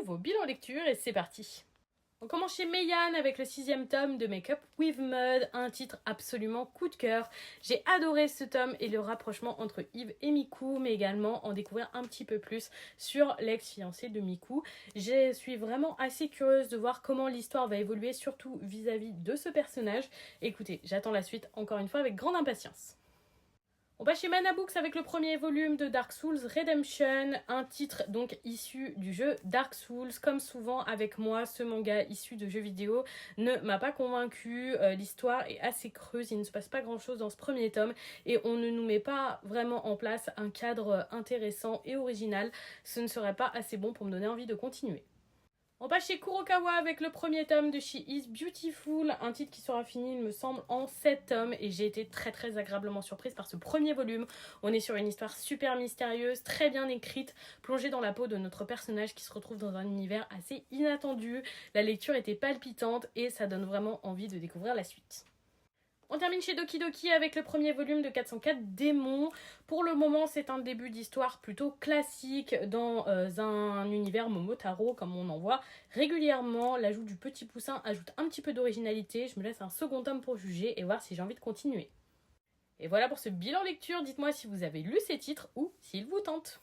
nouveau bilan lecture et c'est parti. On commence chez Meian avec le 6e tome de Make Up with Mud, un titre absolument coup de cœur. J'ai adoré ce tome et le rapprochement entre Yves et Miku, mais également en découvrir un petit peu plus sur l'ex-fiancé de Miku. Je suis vraiment assez curieuse de voir comment l'histoire va évoluer, surtout vis-à-vis de ce personnage. Écoutez, j'attends la suite encore une fois avec grande impatience. On va chez Mana Books avec le premier volume de Dark Souls Redemption, un titre donc issu du jeu Dark Souls. Comme souvent avec moi, ce manga issu de jeux vidéo ne m'a pas convaincu. L'histoire est assez creuse, il ne se passe pas grand chose dans ce premier tome et on ne nous met pas vraiment en place un cadre intéressant et original. Ce ne serait pas assez bon pour me donner envie de continuer. On passe chez Kurokawa avec le premier tome de She Is Beautiful, un titre qui sera fini, il me semble, en 7 tomes et j'ai été très agréablement surprise par ce premier volume. On est sur une histoire super mystérieuse, très bien écrite, plongée dans la peau de notre personnage qui se retrouve dans un univers assez inattendu. La lecture était palpitante et ça donne vraiment envie de découvrir la suite. On termine chez Doki Doki avec le premier volume de 404 Démons. Pour le moment, c'est un début d'histoire plutôt classique dans un univers Momotaro, comme on en voit régulièrement. L'ajout du petit poussin ajoute un petit peu d'originalité. Je me laisse un second tome pour juger et voir si j'ai envie de continuer. Et voilà pour ce bilan lecture. Dites-moi si vous avez lu ces titres ou s'ils vous tentent.